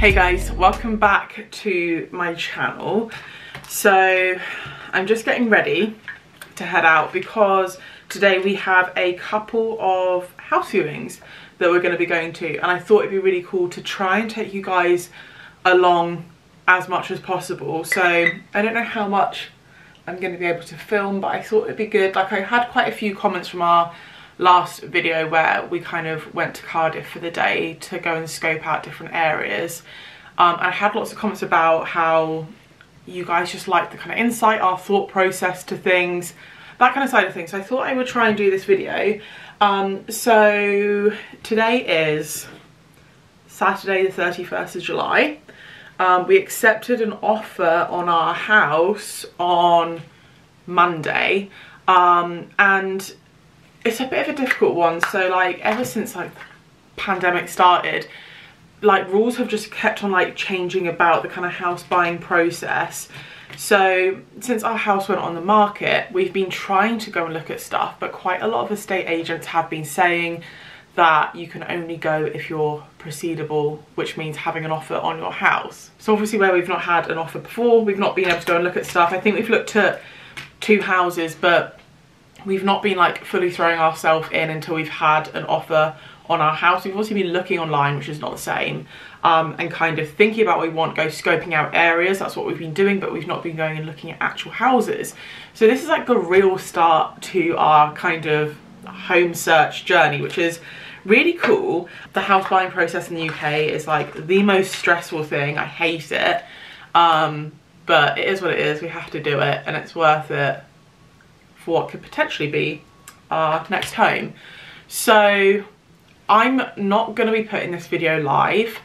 Hey guys, welcome back to my channel. So I'm just getting ready to head out because today we have a couple of house viewings that we're going to be going to, and I thought it'd be really cool to try and take you guys along as much as possible. So I don't know how much I'm going to be able to film, but I thought it'd be good. Like, I had quite a few comments from our last video where we kind of went to Cardiff for the day to go and scope out different areas. I had lots of comments about how you guys just like the kind of insight, our thought process to things, that kind of side of things. So I thought I would try and do this video. So today is Saturday the 31st of July. We accepted an offer on our house on Monday, and it's a bit of a difficult one. So like, ever since like the pandemic started, like rules have just kept on like changing about the kind of house buying process. So since our house went on the market, we've been trying to go and look at stuff, but quite a lot of estate agents have been saying that you can only go if you're proceedable, which means having an offer on your house. So obviously, where we've not had an offer before, we've not been able to go and look at stuff. I think we've looked at 2 houses, but we've not been like fully throwing ourselves in until we've had an offer on our house. We've also been looking online, which is not the same, and kind of thinking about what we want, go scoping out areas. That's what we've been doing, but we've not been going and looking at actual houses. So this is like the real start to our kind of home search journey, which is really cool. The house buying process in the UK is like the most stressful thing. I hate it, but it is what it is. We have to do it, and it's worth it for what could potentially be our next home. So I'm not going to be putting this video live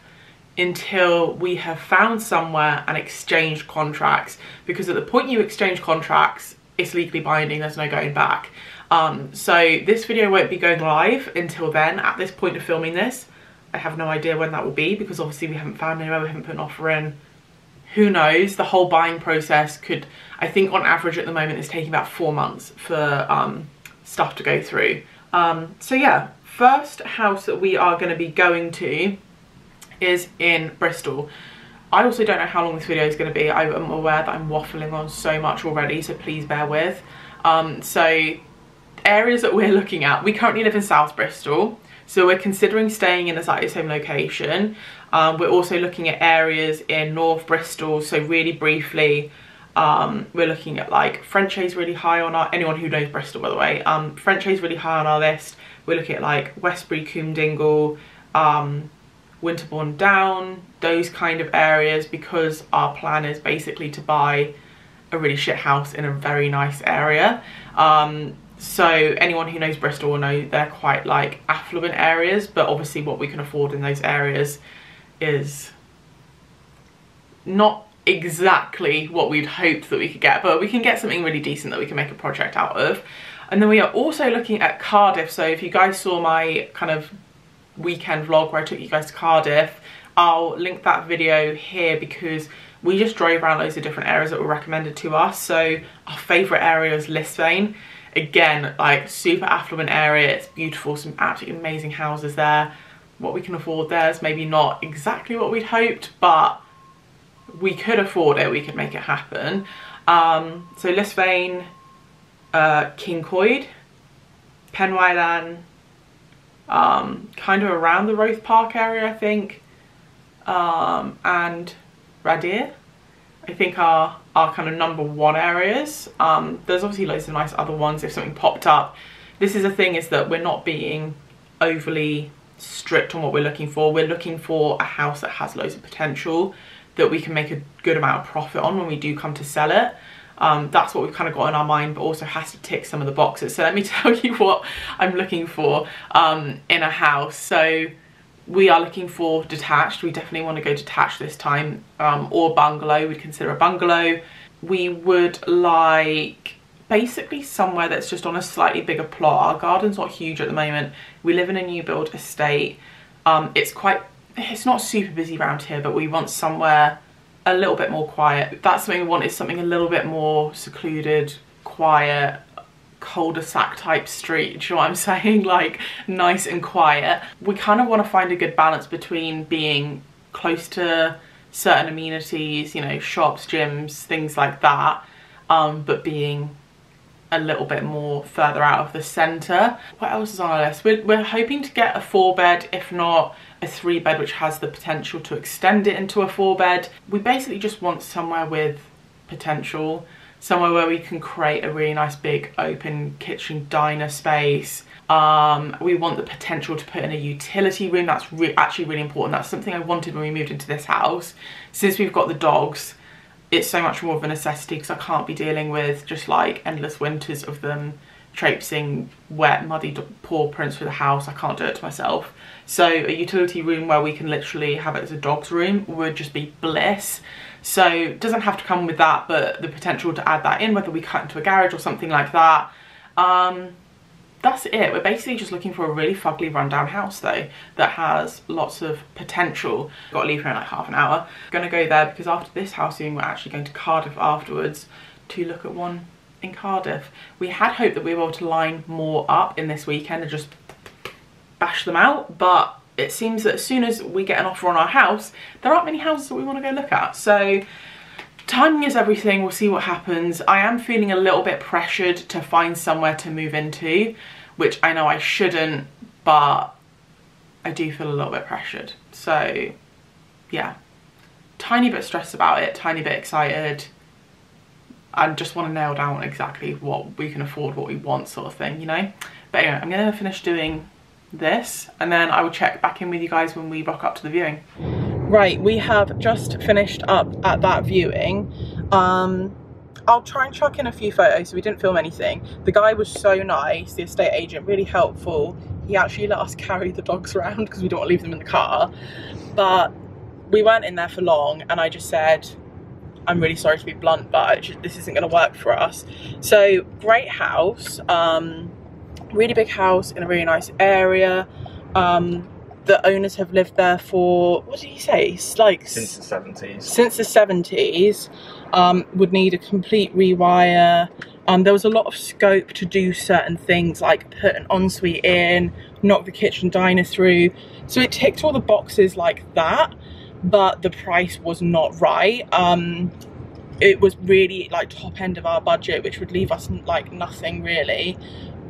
until we have found somewhere and exchanged contracts, because at the point you exchange contracts, it's legally binding, there's no going back. So this video won't be going live until then. At this point of filming this, I have no idea when that will be, because obviously we haven't found anywhere, we haven't put an offer in. Who knows? The whole buying process could, I think on average at the moment, it's taking about 4 months for stuff to go through. So yeah, first house that we are going to be going to is in Bristol. I also don't know how long this video is going to be. I'm aware that I'm waffling on so much already, so please bear with. So areas that we're looking at, we currently live in South Bristol, so we're considering staying in the exactly same location. We're also looking at areas in North Bristol, so really briefly, we're looking at like 𝘭𝘪𝘯 really high on our, anyone who knows Bristol by the way, 𝘭𝘪𝘯 really high on our list. We're looking at like 𝘬𝘰𝘮𝘮𝘦, Winterbourne Down, those kind of areas, because our plan is basically to buy a really shit house in a very nice area. So anyone who knows Bristol will know they're quite like affluent areas, but obviously what we can afford in those areas is not exactly what we'd hoped that we could get, but we can get something really decent that we can make a project out of. And then we are also looking at Cardiff. So if you guys saw my kind of weekend vlog where I took you guys to Cardiff, I'll link that video here, because we just drove around loads of different areas that were recommended to us. So our favourite area is Louisehenryuk. Again, like super affluent area, it's beautiful, some absolutely amazing houses there. What we can afford there is maybe not exactly what we'd hoped, but we could afford it, we could make it happen. So Louisehenryuk, 𝘭𝘪𝘯𝘬𝘮, Penwylan, kind of around the Roath Park area I think, and 𝘱𝘬𝘮𝘪𝘭𝘪𝘯𝘨 I think are kind of #1 areas. There's obviously loads of nice other ones if something popped up. This is the thing, is that we're not being overly strict on what we're looking for. We're looking for a house that has loads of potential, that we can make a good amount of profit on when we do come to sell it. That's what we've kind of got in our mind, but also has to tick some of the boxes. So let me tell you what I'm looking for in a house. So we are looking for detached. We definitely want to go detached this time, or bungalow. We'd consider a bungalow. We would like basically somewhere that's just on a slightly bigger plot. Our garden's not huge at the moment. We live in a new build estate. It's not super busy around here, but we want somewhere a little bit more quiet. That's something we want, is something a little bit more secluded, quiet, cul-de-sac type street, do you know what I'm saying? Like nice and quiet. We kind of want to find a good balance between being close to certain amenities, you know, shops, gyms, things like that, but being a little bit more further out of the centre. What else is on our list? We're hoping to get a 4-bed, if not a 3-bed, which has the potential to extend it into a 4-bed. We basically just want somewhere with potential, somewhere where we can create a really nice big open kitchen diner space. We want the potential to put in a utility room. That's actually really important. That's something I wanted when we moved into this house. Since we've got the dogs, it's so much more of a necessity because I can't be dealing with just like endless winters of them traipsing wet, muddy paw prints through the house. I can't do it to myself. So a utility room where we can literally have it as a dog's room would just be bliss. So it doesn't have to come with that, but the potential to add that in, whether we cut into a garage or something like that. That's it. We're basically just looking for a really fugly rundown house though that has lots of potential. Got to leave here in like half an hour. Gonna go there because after this house viewing we're actually going to Cardiff afterwards to look at one in Cardiff. We had hoped that we were able to line more up in this weekend and just bash them out, but it seems that as soon as we get an offer on our house, there aren't many houses that we want to go look at. So timing is everything. We'll see what happens. I am feeling a little bit pressured to find somewhere to move into, which I know I shouldn't, but I do feel a little bit pressured. So yeah, tiny bit stressed about it, tiny bit excited. I just want to nail down exactly what we can afford, what we want, sort of thing, you know? But anyway, I'm gonna finish doing this and then I will check back in with you guys when we rock up to the viewing. Right, we have just finished up at that viewing. I'll try and chuck in a few photos, so we didn't film anything. The guy was so nice, the estate agent, really helpful. He actually let us carry the dogs around because we don't want to leave them in the car. But we weren't in there for long and I just said, I'm really sorry to be blunt, but this isn't going to work for us. So great house, really big house in a really nice area. The owners have lived there for, what did he say? It's like since the 70s. Since the 70s. Would need a complete rewire. There was a lot of scope to do certain things like put an ensuite in, knock the kitchen diner through. So it ticked all the boxes like that, but the price was not right. It was really like top end of our budget, which would leave us like nothing really.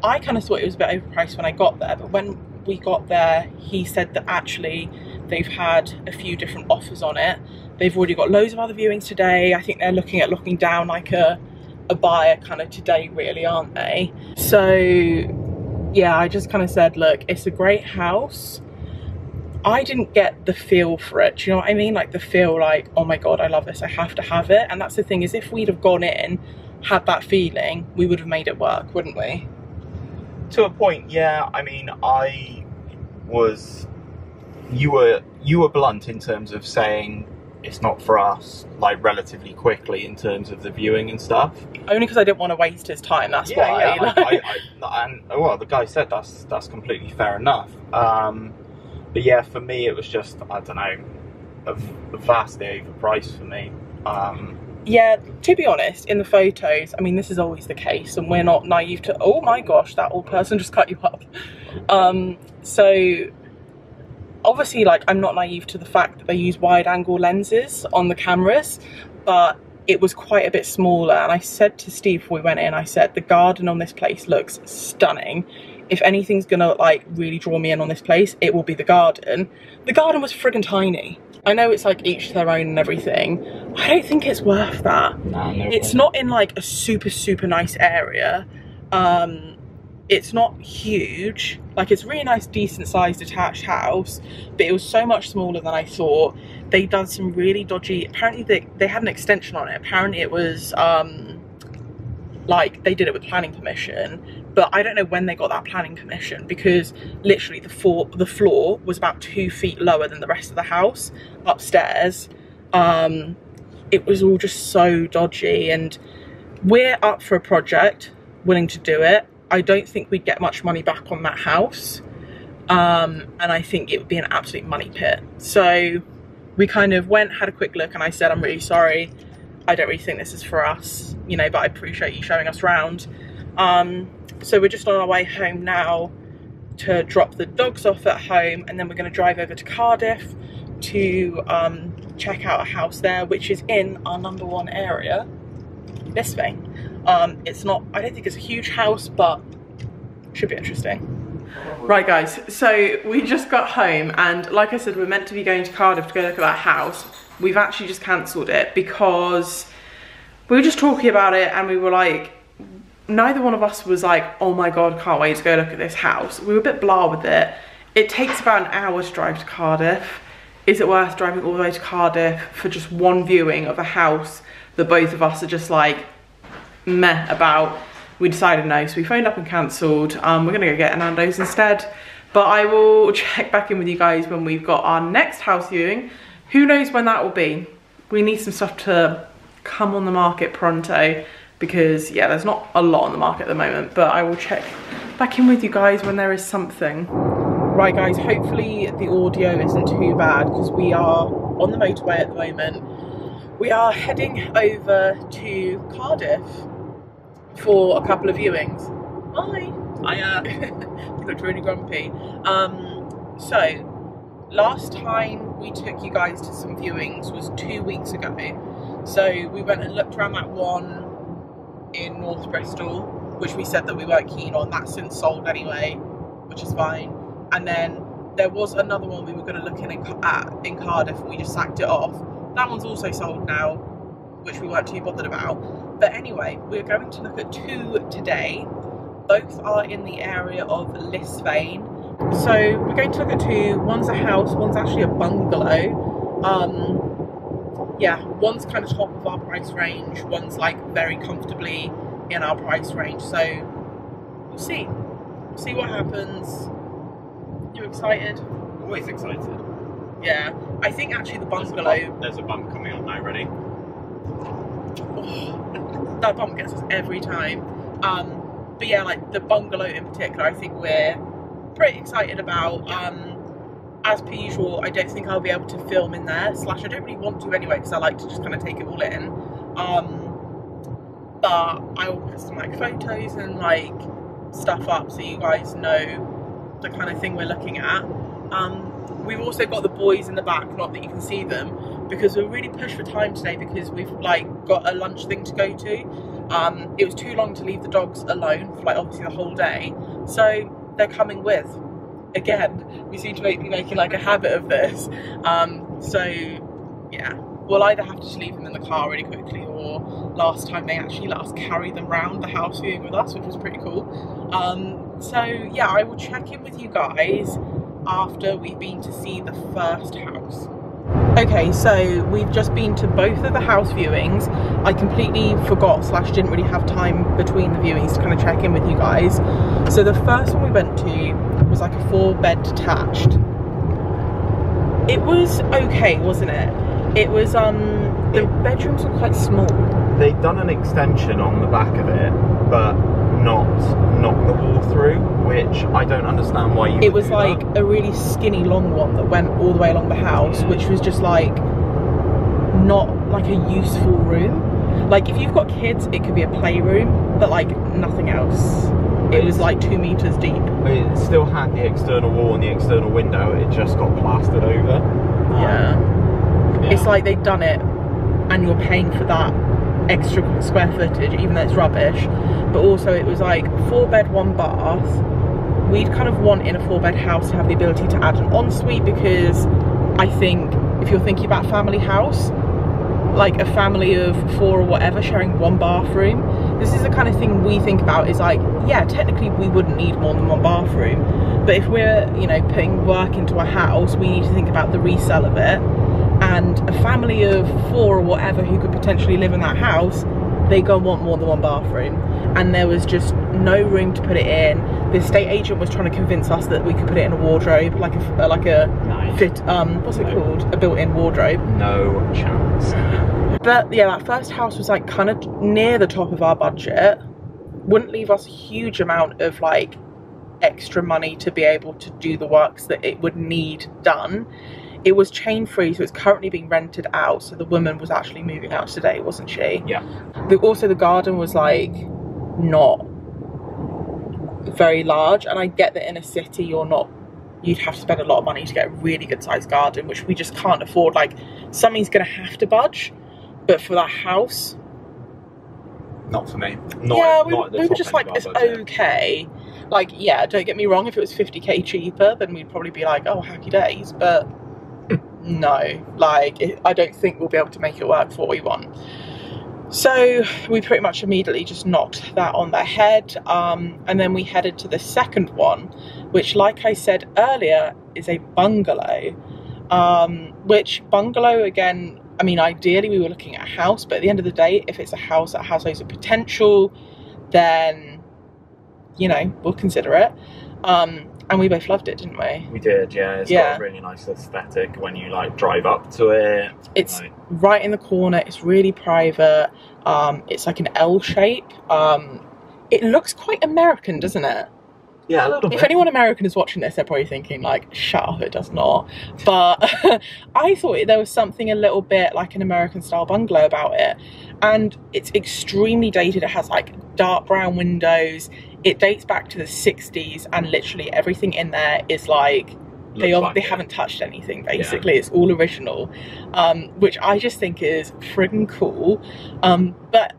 I kind of thought it was a bit overpriced when I got there, but when we got there, he said that actually they've had a few different offers on it. They've already got loads of other viewings today. I think they're looking at locking down like a buyer kind of today really, aren't they? So yeah, I just kind of said, look, it's a great house. I didn't get the feel for it, do you know what I mean? Like the feel like, oh my God, I love this, I have to have it. And that's the thing, is if we'd have gone in, had that feeling, we would have made it work, wouldn't we? To a point, yeah. I mean, you were blunt in terms of saying it's not for us, like relatively quickly in terms of the viewing and stuff. Only because I didn't want to waste his time, that's why. Yeah, and well, the guy said that's completely fair enough. But yeah, for me, it was just, I don't know, vastly overpriced for me. Yeah, to be honest, in the photos, I mean, this is always the case, and we're not naive to, oh my gosh, that old person just cut you up. So obviously, like, I'm not naive to the fact that they use wide angle lenses on the cameras, but it was quite a bit smaller. And I said to Steve before we went in, I said, the garden on this place looks stunning. If anything's gonna like really draw me in on this place, it will be the garden. The garden was friggin' tiny. I know it's like each to their own and everything. I don't think it's worth that. No, it's not in like a super nice area. It's not huge. Like, it's a really nice, decent sized detached house, but it was so much smaller than I thought. They done some really dodgy, apparently they had an extension on it. Apparently it was like they did it with planning permission, but I don't know when they got that planning permission, because literally the floor was about 2 feet lower than the rest of the house upstairs. It was all just so dodgy, and we're up for a project, willing to do it. I don't think we'd get much money back on that house, and I think it would be an absolute money pit. So we kind of went, had a quick look, and I said, I'm really sorry, I don't really think this is for us, you know, but I appreciate you showing us around. So we're just on our way home now to drop the dogs off at home, and then we're going to drive over to Cardiff to check out a house there, which is in our #1 area, Louisehenryuk. It's not, I don't think it's a huge house, but should be interesting. Right guys, so we just got home, and like I said, we're meant to be going to Cardiff to go look at that house. We've actually just cancelled it because we were just talking about it, and we were like, neither one of us was like, oh my god, can't wait to go look at this house. We were a bit blah with it. It takes about an hour to drive to Cardiff. Is it worth driving all the way to Cardiff for just one viewing of a house that both of us are just like meh about? We decided no, so we phoned up and cancelled. We're gonna go get a Nando's instead. But I will check back in with you guys when we've got our next house viewing. Who knows when that will be? We need some stuff to come on the market pronto, because yeah, there's not a lot on the market at the moment, but I will check back in with you guys when there is something. Right guys, hopefully the audio isn't too bad, because we are on the motorway at the moment. We are heading over to Cardiff for a couple of viewings. Hi. You looked really grumpy. So last time we took you guys to some viewings was 2 weeks ago. So we went and looked around that one in North Bristol, which we said that we weren't keen on. That's since sold anyway, which is fine. And then there was another one we were going to look at in Cardiff, and we just sacked it off. That one's also sold now, which we weren't too bothered about. But anyway, we're going to look at 2 today. Both are in the area of Louisehenryuk. So we're going to look at 2. One's a house, one's actually a bungalow. Yeah, one's kind of top of our price range, one's like very comfortably in our price range. So we'll see. We'll see what happens. You excited? Always excited. Yeah, I think actually the bungalow... There's a bump coming on now, ready? Oh, that bump gets us every time. But yeah, like the bungalow in particular, I think we're pretty excited about. As per usual, I don't think I'll be able to film in there, / I don't really want to anyway, because I like to just kind of take it all in. But I will put some like photos and like stuff up so you guys know the kind of thing we're looking at. We've also got the boys in the back, not that you can see them, because we're really pushed for time today, because we've like got a lunch thing to go to. It was too long to leave the dogs alone for like obviously the whole day, so they're coming with. Again, we seem to be making like a habit of this. So yeah, we'll either have to just leave them in the car really quickly, or last time they actually let us carry them round the house viewing with us, which was pretty cool. So yeah, I will check in with you guys after we've been to see the first house. Okay, so we've just been to both of the house viewings. I completely forgot / didn't really have time between the viewings to kind of check in with you guys. So the first one we went to was like a 4-bed detached. It was okay, wasn't it? It was the bedrooms were quite small. They'd done an extension on the back of it, but not knocked the wall through, which I don't understand why you. It was like a really skinny long one that went all the way along the house, which was just like not like a useful room. Like if you've got kids, it could be a playroom, but like nothing else. It was like 2 meters deep. It still had the external wall and the external window. It just got plastered over. Yeah. It's like they've done it, and you're paying for that extra square footage, even though it's rubbish. But also it was like 4-bed 1 bath. We'd kind of want in a 4-bed house to have the ability to add an ensuite, because I think if you're thinking about family house, like a family of 4 or whatever sharing 1 bathroom, this is the kind of thing we think about. Is like, yeah, technically we wouldn't need more than 1 bathroom, but if we're, you know, putting work into a house, we need to think about the resale of it. And a family of 4 or whatever who could potentially live in that house, they go and want more than 1 bathroom, and there was just no room to put it in. The estate agent was trying to convince us that we could put it in a wardrobe, like a fit, what's it called, a built-in wardrobe. No chance. But yeah, that first house was like kind of near the top of our budget. Wouldn't leave us a huge amount of like extra money to be able to do the works that it would need done. It was chain free, so it's currently being rented out. So the woman was actually moving out today, wasn't she? Yeah. Also the garden was like not very large, and I get that in a city you're not you'd have to spend a lot of money to get a really good sized garden, which we just can't afford. Like, something's going to have to budge, but for that house, not for me. We were just like, it's okay. Like, yeah, don't get me wrong, if it was 50k cheaper, then we'd probably be like, oh, happy days, but no, like, I don't think we'll be able to make it work for what we want. So we pretty much immediately just knocked that on the head, and then we headed to the second one, which, like I said earlier, is a bungalow. Which bungalow, again, I mean, ideally we were looking at a house, but at the end of the day, if it's a house that has loads of potential, then, you know, we'll consider it. And we both loved it, didn't we? We did, yeah. It's got a really nice aesthetic when you like drive up to it. It's right in the corner. It's really private. It's like an L shape. It looks quite American, doesn't it? Yeah, a little bit. If anyone American is watching this, they're probably thinking like, shut up, it does not. But I thought there was something a little bit like an American style bungalow about it. And it's extremely dated. It has like dark brown windows. It dates back to the 60s, and literally everything in there is like, they haven't touched anything, basically. Yeah. It's all original, which I just think is friggin' cool. But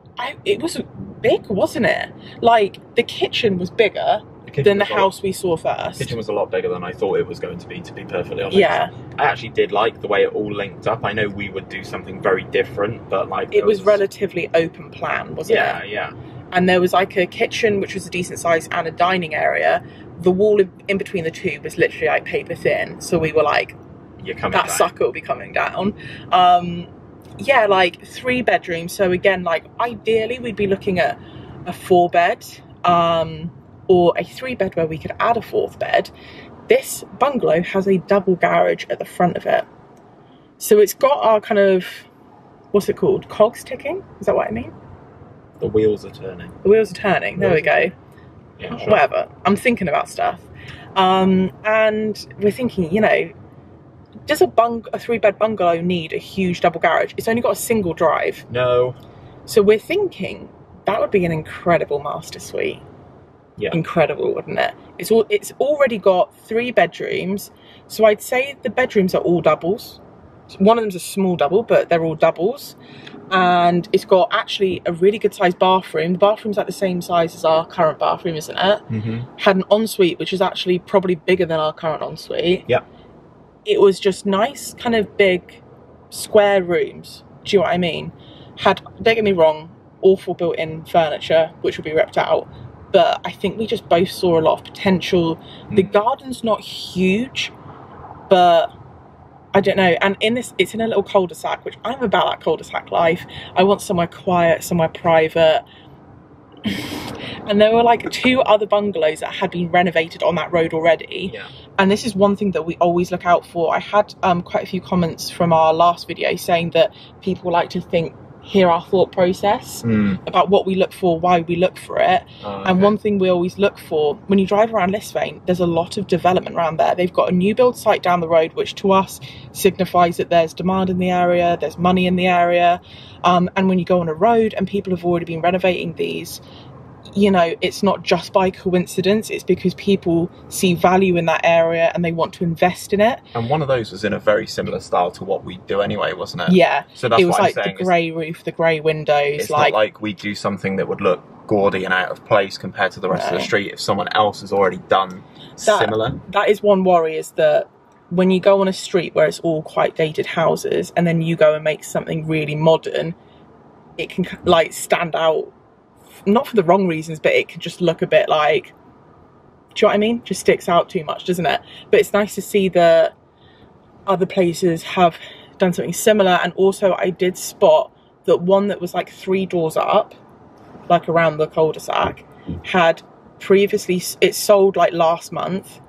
it was big, wasn't it? Like, the kitchen was bigger than the house we saw first. The kitchen was a lot bigger than I thought it was going to be perfectly honest. Yeah. I actually did like the way it all linked up. I know we would do something very different, but like... It was relatively open plan, wasn't it? Yeah, yeah. And there was like a kitchen, which was a decent size, and a dining area. The wall in between the two was literally like paper thin. So we were like, that sucker will be coming down. Yeah, like 3 bedrooms. So again, like ideally we'd be looking at a 4-bed or a 3-bed where we could add a 4th bed. This bungalow has a double garage at the front of it. So it's got our kind of, what's it called? Cogs ticking? Is that what I mean? The wheels are turning. The wheels are turning. There we go. Yeah, sure. Whatever. I'm thinking about stuff. And we're thinking, you know, does a 3-bed bungalow need a huge double garage? It's only got a single drive. No. So we're thinking that would be an incredible master suite. Yeah. Incredible, wouldn't it? It's already got 3 bedrooms. So I'd say the bedrooms are all doubles. One of them's a small double, but they're all doubles. And it's got actually a really good sized bathroom. The bathroom's like the same size as our current bathroom, isn't it? Mm-hmm. Had an ensuite, which is actually probably bigger than our current ensuite. Yeah. It was just nice, kind of big, square rooms. Do you know what I mean? Don't get me wrong, awful built-in furniture, which will be ripped out. But I think we just both saw a lot of potential. The garden's not huge, but I don't know. And it's in a little cul-de-sac, which I'm about that cul-de-sac life. I want somewhere quiet, somewhere private. And there were like 2 other bungalows that had been renovated on that road already. Yeah. And this is one thing that we always look out for. I had quite a few comments from our last video saying that people like to hear our thought process about what we look for, why we look for it. Okay. And one thing we always look for, when you drive around Lisvane, there's a lot of development around there. They've got a new build site down the road, which to us signifies that there's demand in the area, there's money in the area. And when you go on a road and people have already been renovating these, you know, it's not just by coincidence, it's because people see value in that area and they want to invest in it. And one of those was in a very similar style to what we do anyway, wasn't it? Yeah. So that's it was what like I'm saying, the grey roof, the grey windows. It's not like we do something that would look gaudy and out of place compared to the rest of the street if someone else has already done similar. That is one worry, is that when you go on a street where it's all quite dated houses and then you go and make something really modern, it can like stand out, not for the wrong reasons, but it could just look a bit like, do you know what I mean? Just sticks out too much, doesn't it? But it's nice to see that other places have done something similar. And also I did spot that one that was like 3 doors up, like around the cul-de-sac, had previously, it sold like last month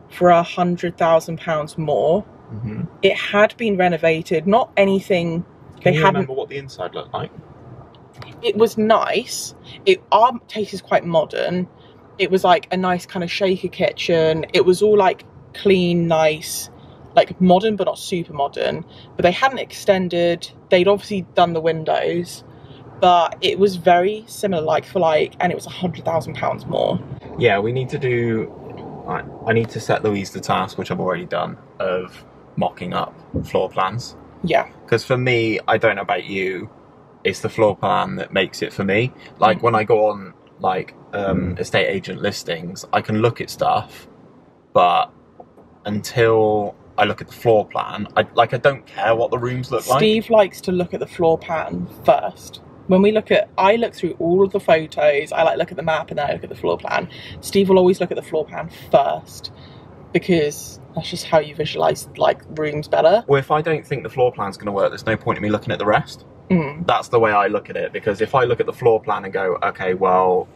for £100,000 more. Mm-hmm. It had been renovated, not anything. Can you remember what the inside looked like? It was nice. Our taste is quite modern. It was like a nice kind of shaker kitchen. It was all like clean, nice, like modern, but not super modern. But they hadn't extended. They'd obviously done the windows, but it was very similar, like for like, and it was £100,000 more. Yeah, we need to do Right, I need to set Louise the task, which I've already done, of mocking up floor plans. Yeah. Because for me, I don't know about you, it's the floor plan that makes it for me. Like when I go on like estate agent listings, I can look at stuff, but until I look at the floor plan, I don't care what the rooms look like. Steve likes to look at the floor plan first. When we look at, I look through all of the photos, I like look at the map and then I look at the floor plan. Steve will always look at the floor plan first because that's just how you visualise like rooms better. Well, if I don't think the floor plan's going to work, there's no point in me looking at the rest. That's the way I look at it, because if I look at the floor plan and go, okay, well,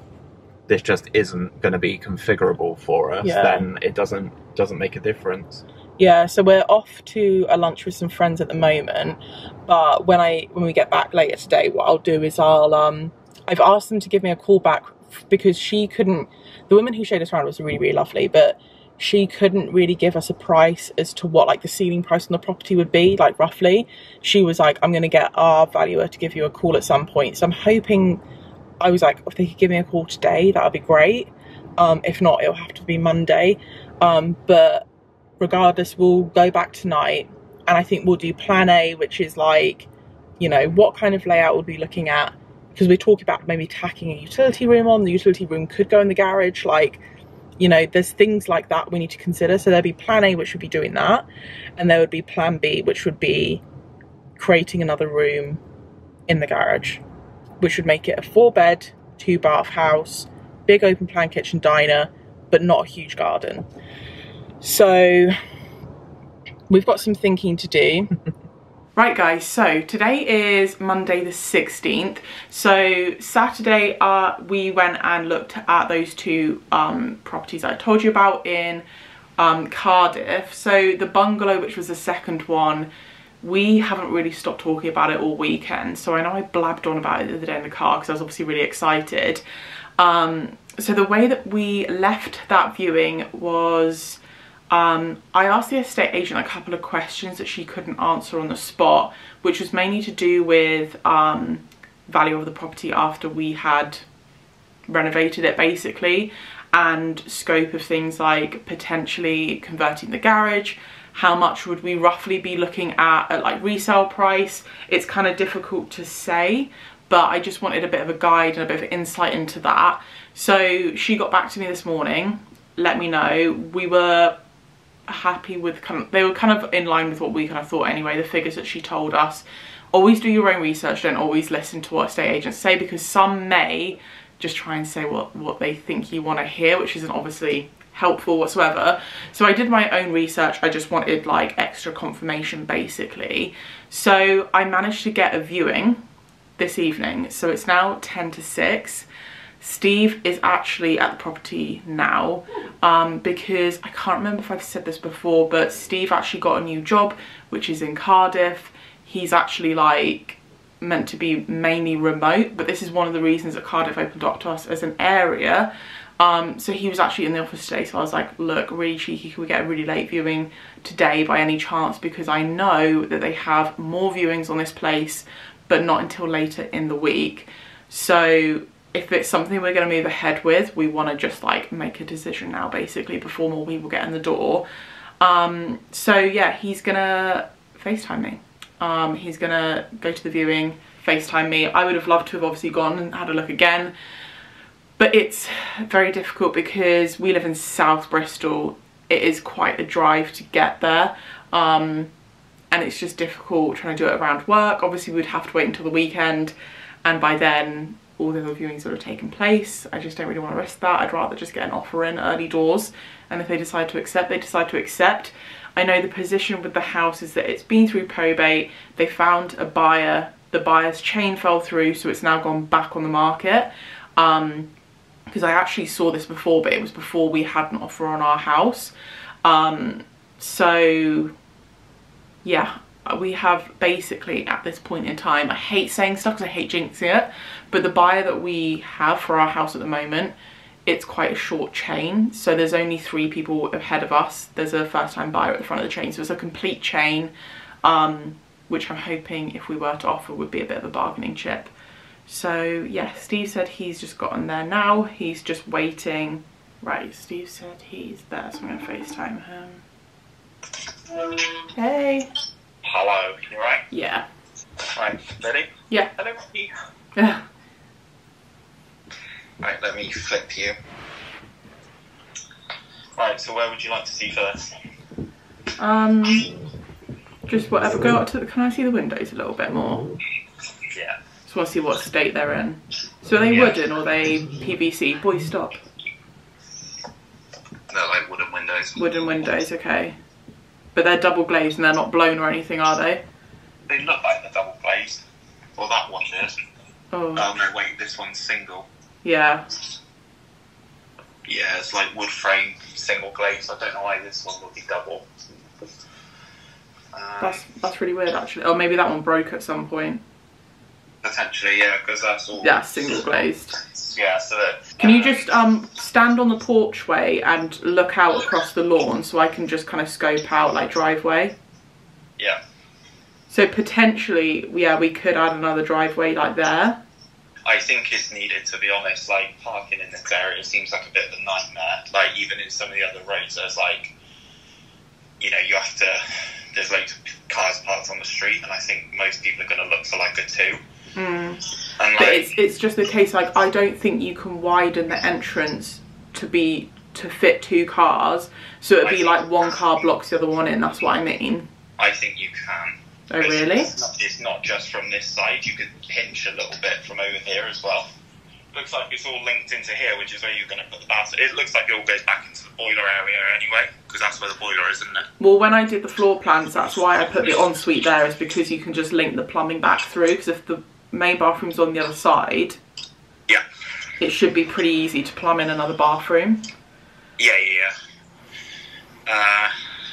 this just isn't going to be configurable for us, then it doesn't make a difference. Yeah, so we're off to a lunch with some friends at the moment, but when we get back later today, what I'll do is I've asked them to give me a call back because the woman who showed us around was really, really lovely, but she couldn't really give us a price as to what like the ceiling price on the property would be, like roughly. She was like, I'm going to get our valuer to give you a call at some point. So I'm hoping, I was like, if they could give me a call today, that would be great. If not, it'll have to be Monday. But regardless, we'll go back tonight and I think we'll do plan A, which is like, you know, what kind of layout we'll be looking at, because we're talking about maybe tacking a utility room on. The utility room could go in the garage, like, you know, there's things like that we need to consider. So there'd be plan A, which would be doing that, and there would be plan B, which would be creating another room in the garage, which would make it a 4-bed, 2-bath house, big open plan kitchen diner, but not a huge garden. So we've got some thinking to do. Right guys, so today is Monday the 16th. So Saturday we went and looked at those two properties I told you about in Cardiff. So the bungalow, which was the second one, we haven't really stopped talking about it all weekend. So I know I blabbed on about it the other day in the car because I was obviously really excited. So the way that we left that viewing was, I asked the estate agent a couple of questions that she couldn't answer on the spot, which was mainly to do with value of the property after we had renovated it basically, and scope of things like potentially converting the garage. How much would we roughly be looking at like resale price? It's kind of difficult to say, but I just wanted a bit of a guide and a bit of insight into that. So she got back to me this morning, let me know. We were happy with they were kind of in line with what we kind of thought anyway, the figures that she told us. Always do your own research, don't always listen to what estate agents say, because some may just try and say what they think you want to hear, which isn't obviously helpful whatsoever. So I did my own research. I just wanted like extra confirmation basically. So I managed to get a viewing this evening. So it's now 10 to 6. Steve is actually at the property now because I can't remember if I've said this before, but Steve actually got a new job, which is in Cardiff. He's actually like meant to be mainly remote, but this is one of the reasons that Cardiff opened up to us as an area. So he was actually in the office today, so I was like, look, really cheeky, can we get a really late viewing today by any chance, because I know that they have more viewings on this place but not until later in the week. So if it's something we're going to move ahead with, we want to just like make a decision now basically before more people get in the door. So yeah, he's gonna FaceTime me. He's gonna go to the viewing, FaceTime me. I would have loved to have obviously gone and had a look again, but it's very difficult because we live in South Bristol. It is quite a drive to get there, and it's just difficult trying to do it around work. Obviously we'd have to wait until the weekend, and by then all the other viewings would have taken place. I just don't really want to risk that. I'd rather just get an offer in early doors, and if they decide to accept, they decide to accept. I know the position with the house is that it's been through probate. They found a buyer, the buyer's chain fell through, so it's now gone back on the market. Because I actually saw this before, but it was before we had an offer on our house. So yeah, we have basically at this point in time, I hate saying stuff because I hate jinxing it, but the buyer that we have for our house at the moment, it's quite a short chain. So there's only 3 people ahead of us. There's a first time buyer at the front of the chain, so it's a complete chain, which I'm hoping if we were to offer would be a bit of a bargaining chip. So yeah, Steve said he's just gotten there now. He's just waiting Right, Steve said he's there, so I'm going to FaceTime him. Hey. Hello, you alright? Yeah. Right, ready? Yeah. Hello, Rocky. Yeah. Right, let me flip you. Right, so where would you like to see first? Just whatever. Go up to the, can I see the windows a little bit more? Yeah. Just want to see what state they're in. So are they wooden or are they PVC? Boy, stop. They're like wooden windows. Wooden windows, okay. But they're double glazed and they're not blown or anything, are they? They look like they're double glazed. Well, that one did. Oh. No, wait, this one's single. Yeah. Yeah, it's like wood frame, single glazed. I don't know why this one would be double. That's really weird, actually. Oh, maybe that one broke at some point. Potentially, yeah, because that's all. Yeah, single glazed. Yeah, so that. Can you just stand on the porchway and look out across the lawn so I can just kind of scope out like driveway? Yeah. So potentially, yeah, we could add another driveway like there. I think it's needed, to be honest. Like, parking in this area seems like a bit of a nightmare. Like, even in some of the other roads, there's like, you know, you have to, there's loads of cars parked on the street, and I think most people are going to look for like a 2. And like, but it's just the case, like, I don't think you can widen the entrance to fit 2 cars, so it'd be like one car blocks the other one in. That's what I mean. I think you can. Oh, really? It's not just from this side. You could pinch a little bit from over here as well. Looks like it's all linked into here, which is where you're going to put the bath. It looks like it all goes back into the boiler area anyway, because that's where the boiler is, isn't it? Well, when I did the floor plans, that's why I put the ensuite there, is because you can just link the plumbing back through, because if the main bathroom's on the other side, yeah, it should be pretty easy to plumb in another bathroom. Yeah.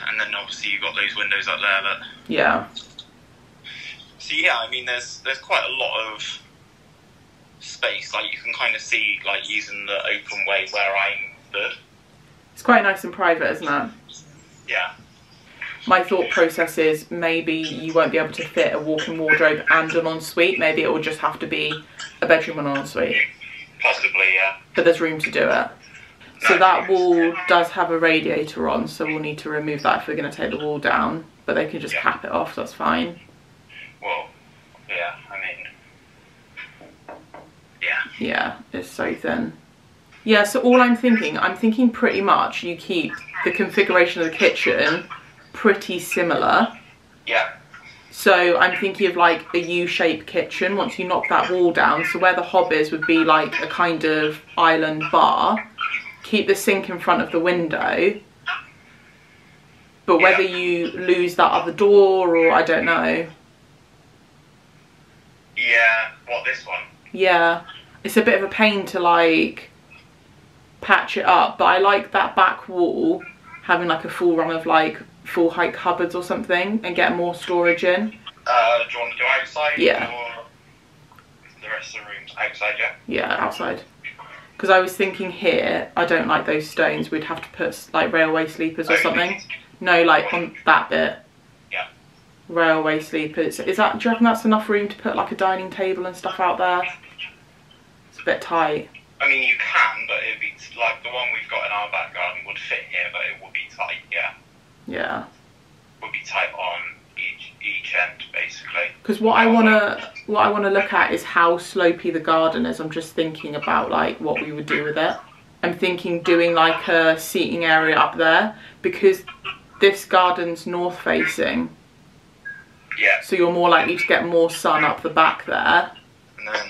And then obviously you've got those windows up there, but... Yeah. So yeah, I mean, there's quite a lot of space. Like, you can kind of see, like, using the open way where I'm stood. It's quite nice and private, isn't it? Yeah. My thought process is maybe you won't be able to fit a walk-in wardrobe and an ensuite. Maybe it will just have to be a bedroom and an ensuite. Possibly, yeah. But there's room to do it. So that wall does have a radiator on, so we'll need to remove that if we're going to take the wall down. But they can just cap it off, that's fine. Well, yeah, I mean... Yeah. Yeah, it's so thin. Yeah, so all I'm thinking pretty much you keep the configuration of the kitchen pretty similar. Yeah. So I'm thinking of like a U-shaped kitchen once you knock that wall down. So where the hob is would be like a kind of island bar. Keep the sink in front of the window. But whether you lose that other door or I don't know. Yeah, what, this one? Yeah, it's a bit of a pain to like patch it up, but I like that back wall having like a full run of like full height cupboards or something and get more storage in. Do you want to do outside? Yeah. Or the rest of the rooms outside, yeah? Yeah, outside. Because I was thinking here, I don't like those stones. We'd have to put like railway sleepers or something. No, like on that bit. Yeah. Railway sleepers. Is that, do you reckon that's enough room to put like a dining table and stuff out there? It's a bit tight. I mean, you can, but it'd be like the one we've got in our back garden would fit here, but it would be tight, yeah. Yeah. Would be tight on each end, basically. Because what I wanna look at is how slopey the garden is. I'm just thinking about like what we would do with it. I'm thinking doing like a seating area up there because this garden's north facing. Yeah. So you're more likely to get more sun up the back there. And then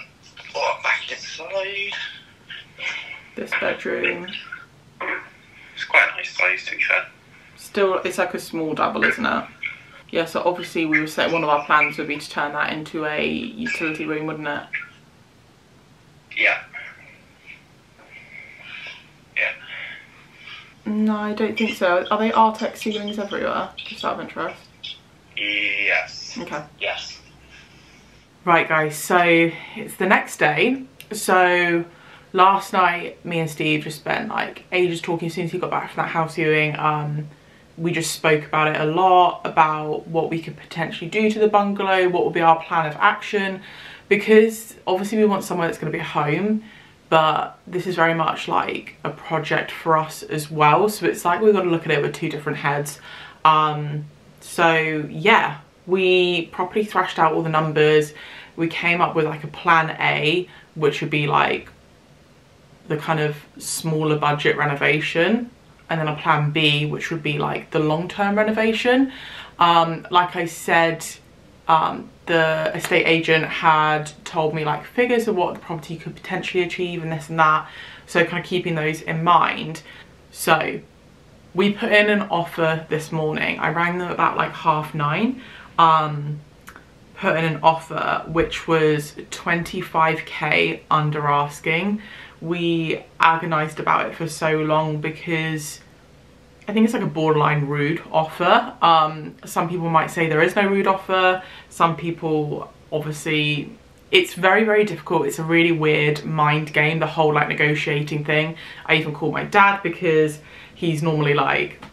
back inside. This bedroom. It's quite a nice size, to be fair. Still, it's like a small double, isn't it? Yeah, so obviously we were saying one of our plans would be to turn that into a utility room, wouldn't it? Yeah. Yeah. No, I don't think so. Are they Artex ceilings everywhere? Just out of interest. Yes. Okay. Yes. Right, guys, so it's the next day. So last night, me and Steve just spent like ages talking. As soon as he got back from that house viewing, we just spoke about it a lot, about what we could potentially do to the bungalow, what would be our plan of action, because obviously we want somewhere that's going to be a home, but this is very much like a project for us as well, so it's like we've got to look at it with two different heads. So yeah, we properly thrashed out all the numbers. We came up with like a plan A, which would be like the kind of smaller budget renovation, and then a plan B, which would be like the long-term renovation. Like I said, the estate agent had told me like figures of what the property could potentially achieve and this and that, so kind of keeping those in mind. So we put in an offer this morning. I rang them about like 9:30, put in an offer which was 25k under asking. We agonized about it for so long because I think it's like a borderline rude offer. Some people might say there is no rude offer. Some people, obviously, it's very, very difficult. It's a really weird mind game, the whole like negotiating thing. I even called my dad because he's normally like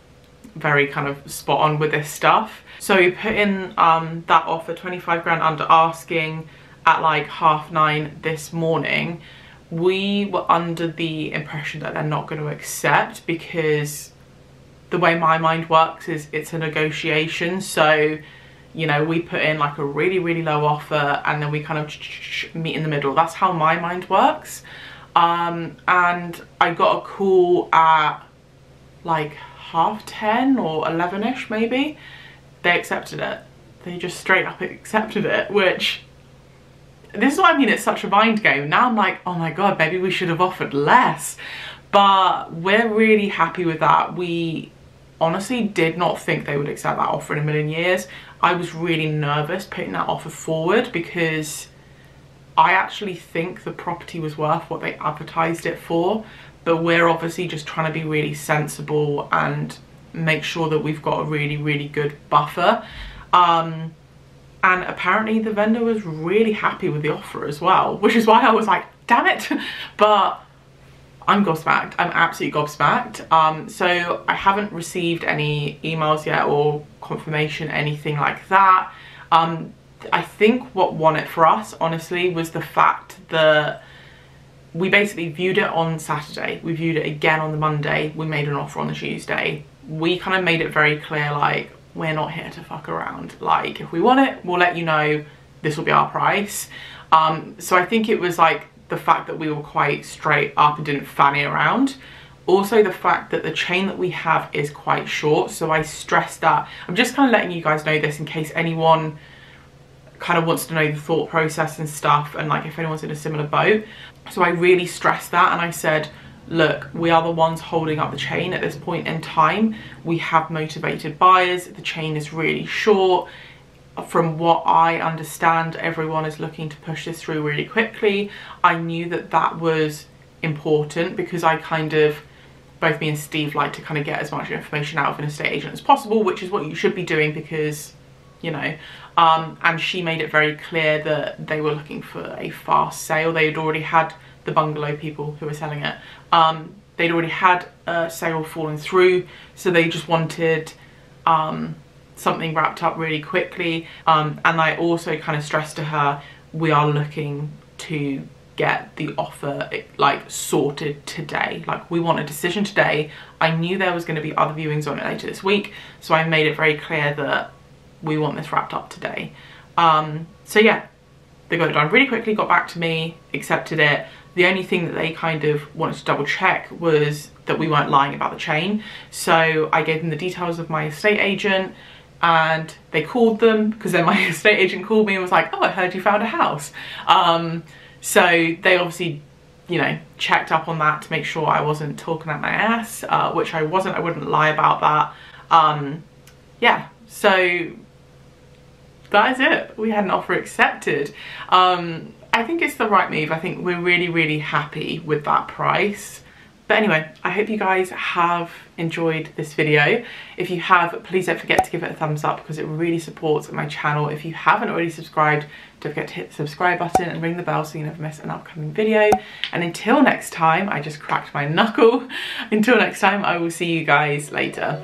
very kind of spot on with this stuff. So we put in that offer, 25 grand under asking, at like 9:30 this morning. We were under the impression that they're not going to accept, because the way my mind works is it's a negotiation. So, you know, we put in like a really, really low offer and then we kind of meet in the middle. That's how my mind works. And I got a call at like 10:30 or 11ish maybe. They accepted it. They just straight up accepted it, which, this is what I mean, it's such a mind game. Now I'm like, oh my god, maybe we should have offered less. But we're really happy with that. We honestly did not think they would accept that offer in a million years. I was really nervous putting that offer forward because I actually think the property was worth what they advertised it for, but we're obviously just trying to be really sensible and make sure that we've got a really, really good buffer. And apparently the vendor was really happy with the offer as well, which is why I was like, damn it. But I'm gobsmacked. I'm absolutely gobsmacked. So I haven't received any emails yet or confirmation, anything like that. I think what won it for us, honestly, was the fact that we basically viewed it on Saturday. We viewed it again on the Monday. We made an offer on the Tuesday. We kind of made it very clear, like, we're not here to fuck around. Like, if we want it, we'll let you know. This will be our price. So I think it was like the fact that we were quite straight up and didn't fanny around. Also the fact that the chain that we have is quite short. So I stress that. I'm just kind of letting you guys know this in case anyone kind of wants to know the thought process and stuff, and like if anyone's in a similar boat. So I really stressed that, and I said, look, we are the ones holding up the chain at this point in time. We have motivated buyers. The chain is really short. From what I understand, everyone is looking to push this through really quickly. I knew that that was important because I kind of, both me and Steve like to kind of get as much information out of an estate agent as possible, which is what you should be doing because, you know, and she made it very clear that they were looking for a fast sale. They had already had the bungalow people who were selling it. They'd already had a sale falling through, so they just wanted something wrapped up really quickly. And I also kind of stressed to her, we are looking to get the offer like sorted today. Like, we want a decision today. I knew there was going to be other viewings on it later this week, so I made it very clear that we want this wrapped up today. So yeah, they got it done really quickly, got back to me, accepted it. The only thing that they kind of wanted to double check was that we weren't lying about the chain. So I gave them the details of my estate agent, and they called them, because then my estate agent called me and was like, oh, I heard you found a house. So they obviously, you know, checked up on that to make sure I wasn't talking out my ass, which I wasn't. I wouldn't lie about that. Yeah, so that is it. We had an offer accepted. I think it's the right move. I think we're really, really happy with that price. But anyway, I hope you guys have enjoyed this video. If you have, please don't forget to give it a thumbs up because it really supports my channel. If you haven't already subscribed, don't forget to hit the subscribe button and ring the bell so you never miss an upcoming video. And until next time, I just cracked my knuckle. Until next time, I will see you guys later.